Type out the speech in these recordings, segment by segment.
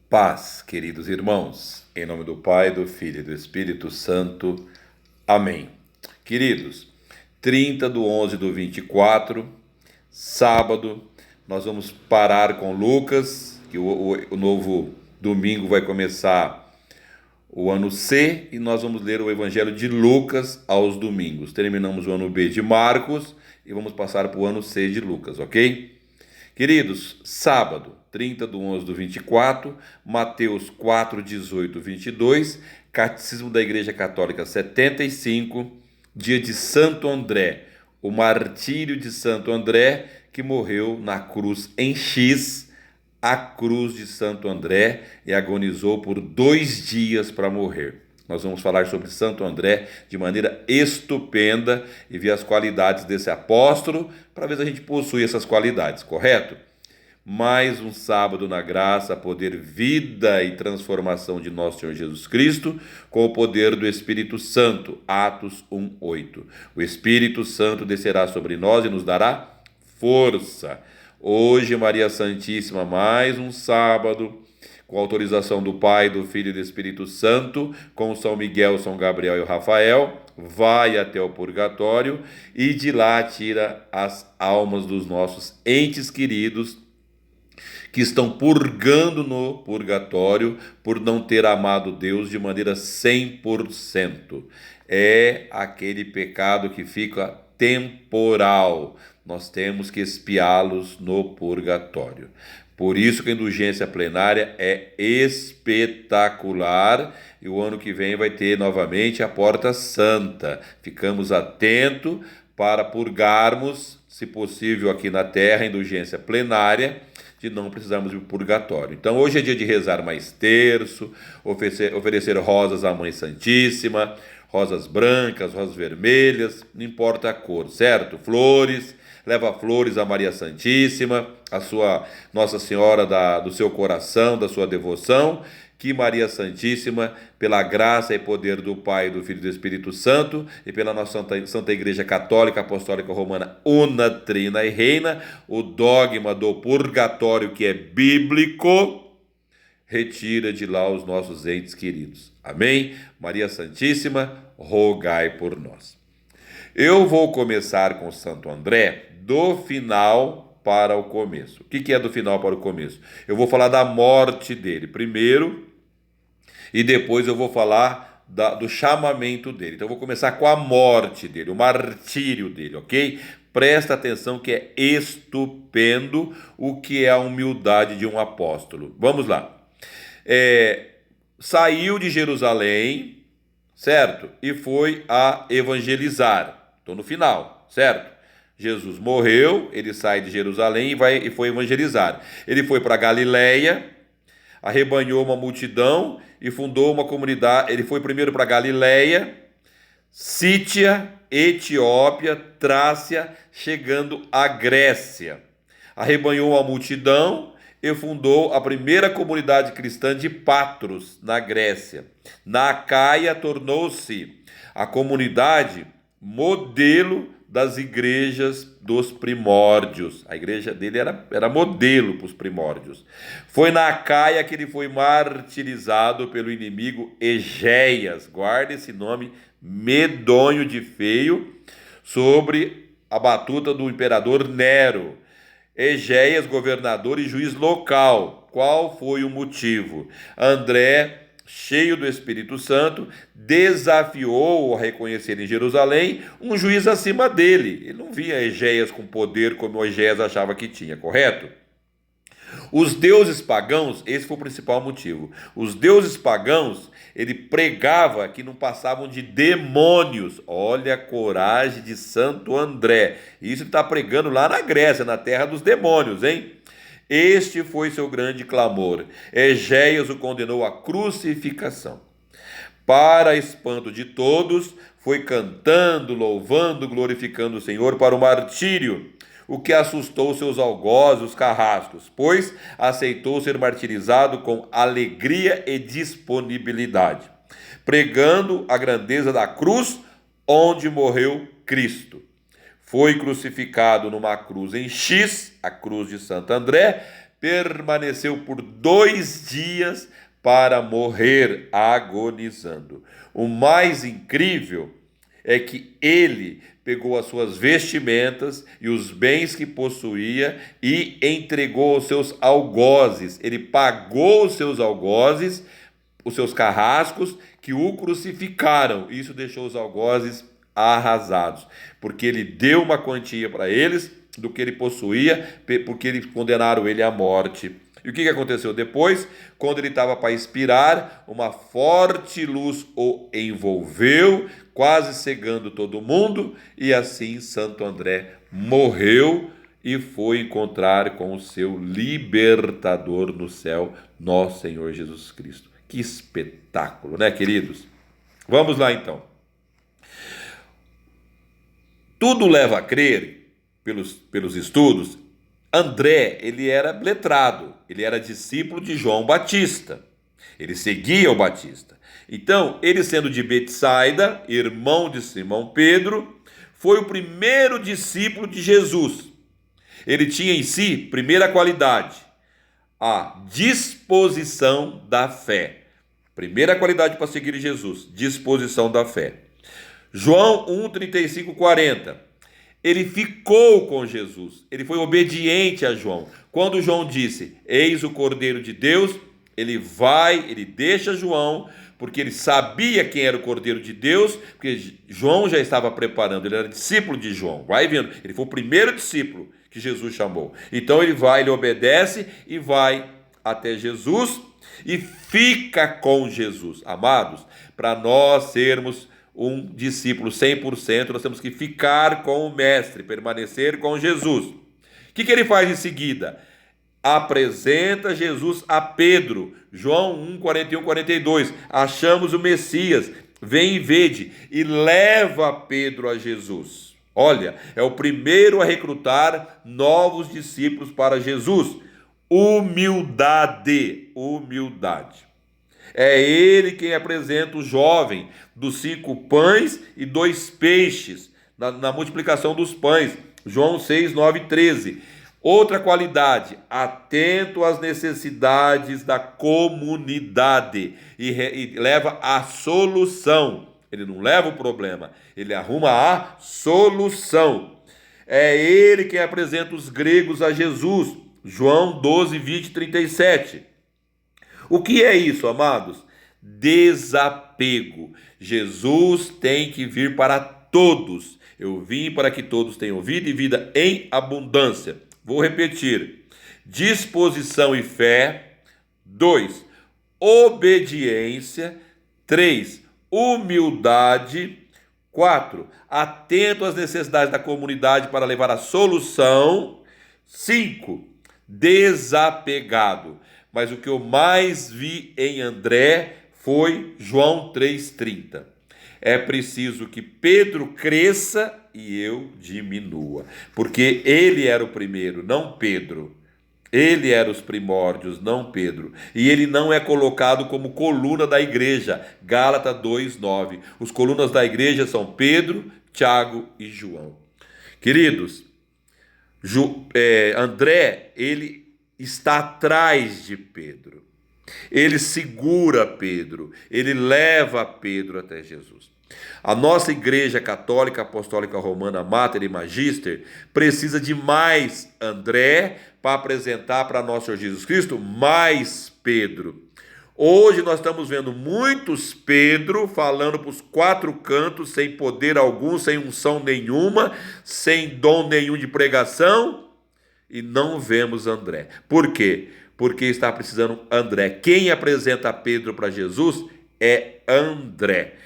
Paz, queridos irmãos, em nome do Pai, do Filho e do Espírito Santo. Amém. Queridos, 30/11/24, sábado, nós vamos parar com Lucas, que o novo domingo vai começar o ano C, e nós vamos ler o Evangelho de Lucas aos domingos. Terminamos o ano B de Marcos e vamos passar para o ano C de Lucas, ok? Queridos, sábado, 30/11/24, Mateus 4:18-22, Catecismo da Igreja Católica 75, dia de Santo André, o martírio de Santo André, que morreu na cruz em X, a cruz de Santo André, e agonizou por 2 dias para morrer. Nós vamos falar sobre Santo André de maneira estupenda e ver as qualidades desse apóstolo, para ver se a gente possui essas qualidades, correto? Mais um sábado na graça, poder, vida e transformação de nosso Senhor Jesus Cristo, com o poder do Espírito Santo, Atos 1:8. O Espírito Santo descerá sobre nós e nos dará força. Hoje, Maria Santíssima, mais um sábado, com autorização do Pai, do Filho e do Espírito Santo, com São Miguel, São Gabriel e o Rafael, vai até o purgatório e de lá tira as almas dos nossos entes queridos que estão purgando no purgatório por não ter amado Deus de maneira 100%. É aquele pecado que fica temporal. Nós temos que expiá-los no purgatório. Por isso que a indulgência plenária é espetacular, e o ano que vem vai ter novamente a Porta Santa. Ficamos atentos para purgarmos, se possível aqui na Terra, a indulgência plenária, de não precisarmos de purgatório. Então hoje é dia de rezar mais terço, oferecer rosas à Mãe Santíssima, rosas brancas, rosas vermelhas, não importa a cor, certo? Flores, leva flores à Maria Santíssima, a sua Nossa Senhora do seu coração, da sua devoção, que Maria Santíssima, pela graça e poder do Pai, do Filho e do Espírito Santo, e pela nossa Santa Igreja Católica, Apostólica Romana, una, trina e reina, o dogma do purgatório, que é bíblico, retira de lá os nossos entes queridos. Amém? Maria Santíssima, rogai por nós. Eu vou começar com Santo André do final para o começo. O que é do final para o começo? Eu vou falar da morte dele primeiro, e depois eu vou falar do chamamento dele. Então eu vou começar com a morte dele, o martírio dele, ok? Presta atenção que é estupendo o que é a humildade de um apóstolo. Vamos lá. Saiu de Jerusalém, certo? E foi a evangelizar. Estou no final, certo? Jesus morreu, ele sai de Jerusalém e foi evangelizar. Ele foi para Galiléia, arrebanhou uma multidão e fundou uma comunidade. Ele foi primeiro para Galiléia, Sítia, Etiópia, Trácia, chegando à Grécia. Arrebanhou a multidão e fundou a primeira comunidade cristã de Patros, na Grécia. Na Acaia tornou-se a comunidade modelo das igrejas dos primórdios. A igreja dele era modelo para os primórdios. Foi na Acaia que ele foi martirizado pelo inimigo Egéias. Guarda esse nome medonho de feio, sobre a batuta do imperador Nero. Egéias, governador e juiz local. Qual foi o motivo? André, cheio do Espírito Santo, desafiou a reconhecer em Jerusalém um juiz acima dele. Ele não via Egéias com poder como Egéias achava que tinha, correto? Os deuses pagãos, esse foi o principal motivo. Os deuses pagãos, ele pregava que não passavam de demônios. Olha a coragem de Santo André. Isso ele está pregando lá na Grécia, na terra dos demônios, hein? Este foi seu grande clamor. Egéias o condenou à crucificação. Para espanto de todos, foi cantando, louvando, glorificando o Senhor para o martírio, o que assustou seus algozes, os carrascos, pois aceitou ser martirizado com alegria e disponibilidade, pregando a grandeza da cruz onde morreu Cristo. foi crucificado numa cruz em X, a cruz de Santo André, permaneceu por 2 dias para morrer agonizando. O mais incrível é que ele pegou as suas vestimentas e os bens que possuía e entregou aos seus algozes. Ele pagou os seus algozes, os seus carrascos, que o crucificaram. Isso deixou os algozes arrasados, porque ele deu uma quantia para eles do que ele possuía, porque eles condenaram ele à morte. E o que aconteceu depois? Quando ele estava para expirar, uma forte luz o envolveu, quase cegando todo mundo, e assim Santo André morreu e foi encontrar com o seu libertador no céu, nosso Senhor Jesus Cristo. Que espetáculo, né, queridos? Vamos lá, então. Tudo leva a crer, pelos estudos, André, ele era letrado, ele era discípulo de João Batista, ele seguia o Batista. Então, ele sendo de Betsaida, irmão de Simão Pedro, foi o primeiro discípulo de Jesus. Ele tinha em si, primeira qualidade, a disposição da fé. Primeira qualidade para seguir Jesus, disposição da fé. João 1, 35, 40. Ele ficou com Jesus, ele foi obediente a João. Quando João disse, eis o Cordeiro de Deus, ele deixa João, porque ele sabia quem era o Cordeiro de Deus, porque João já estava preparando, ele era discípulo de João. Vai vendo, ele foi o primeiro discípulo que Jesus chamou. Então ele obedece e vai até Jesus e fica com Jesus. Amados, para nós sermos um discípulo 100%, nós temos que ficar com o mestre, permanecer com Jesus. O que ele faz em seguida? Apresenta Jesus a Pedro. João 1, 41, 42. Achamos o Messias, vem e vede, e leva Pedro a Jesus. Olha, é o primeiro a recrutar novos discípulos para Jesus. Humildade. É ele quem apresenta o jovem dos 5 pães e 2 peixes, na multiplicação dos pães. João 6, 9 e 13. Outra qualidade, atento às necessidades da comunidade e leva a solução. Ele não leva o problema, ele arruma a solução. É ele quem apresenta os gregos a Jesus. João 12, 20 e 37. O que é isso, amados? Desapego. Jesus tem que vir para todos. Eu vim para que todos tenham vida e vida em abundância. Vou repetir. Disposição e fé. 2. Obediência. 3. Humildade. 4. Atento às necessidades da comunidade para levar a solução. 5. Desapegado. Mas o que eu mais vi em André foi João 3,30. É preciso que Pedro cresça e eu diminua. Porque ele era o primeiro, não Pedro. Ele era os primórdios, não Pedro. E ele não é colocado como coluna da igreja. Gálatas 2,9. Os colunas da igreja são Pedro, Tiago e João. Queridos, André, ele está atrás de Pedro. Ele segura Pedro, ele leva Pedro até Jesus. A nossa igreja católica apostólica romana Mater e Magister precisa de mais André para apresentar para nosso Senhor Jesus Cristo mais Pedro. Hoje nós estamos vendo muitos Pedro falando para os 4 cantos, sem poder algum, sem unção nenhuma, sem dom nenhum de pregação, e não vemos André. Por quê? Porque está precisando André. Quem apresenta Pedro para Jesus é André.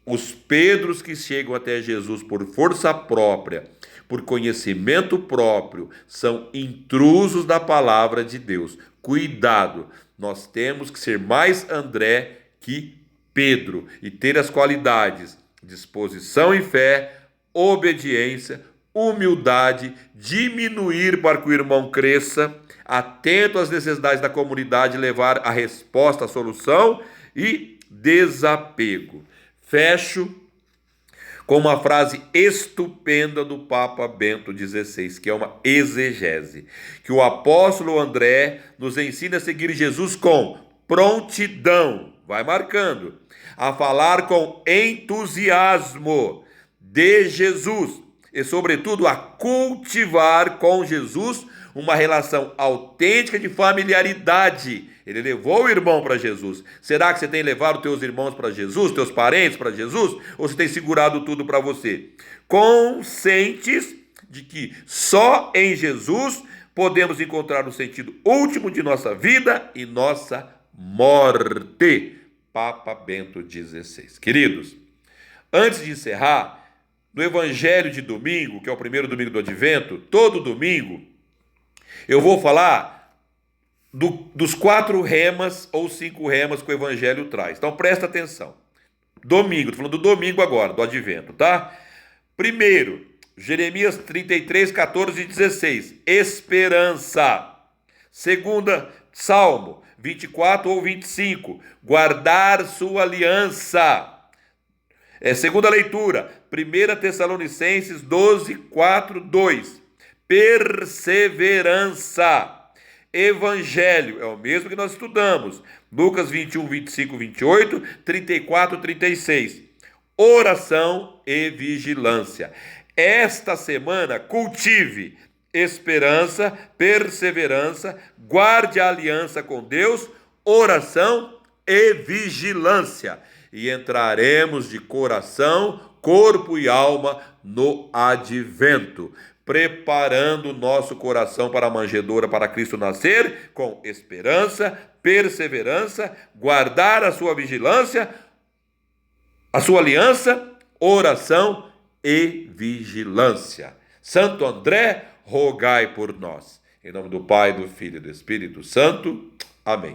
Os Pedros que chegam até Jesus por força própria, por conhecimento próprio, são intrusos da palavra de Deus. Cuidado, nós temos que ser mais André que Pedro e ter as qualidades: disposição e fé, obediência, humildade, diminuir para que o irmão cresça, atento às necessidades da comunidade, levar a resposta, a solução, e desapego. Fecho com uma frase estupenda do Papa Bento XVI, que é uma exegese, que o apóstolo André nos ensina a seguir Jesus com prontidão, vai marcando, a falar com entusiasmo de Jesus e, sobretudo, a cultivar com Jesus uma relação autêntica de familiaridade. Ele levou o irmão para Jesus. Será que você tem levado teus irmãos para Jesus, teus parentes para Jesus? Ou você tem segurado tudo para você? Conscientes de que só em Jesus podemos encontrar o sentido último de nossa vida e nossa morte. Papa Bento XVI. Queridos, antes de encerrar, no Evangelho de domingo, que é o primeiro domingo do Advento, todo domingo, eu vou falar dos 4 remas ou 5 remas que o Evangelho traz. Então presta atenção. Domingo, estou falando do domingo agora, do Advento, tá? Primeiro, Jeremias 33, 14 e 16. Esperança. Segunda, Salmo 24 ou 25. Guardar sua aliança. Segunda leitura, 1 Tessalonicenses 12, 4, 2. Perseverança. Evangelho, é o mesmo que nós estudamos. Lucas 21, 25, 28, 34, 36. Oração e vigilância. Esta semana, cultive esperança, perseverança, guarde a aliança com Deus, oração e vigilância. E entraremos de coração, corpo e alma no advento, preparando o nosso coração para a manjedoura, para Cristo nascer, com esperança, perseverança, guardar a sua vigilância, a sua aliança, oração e vigilância. Santo André, rogai por nós. Em nome do Pai, do Filho e do Espírito Santo. Amém.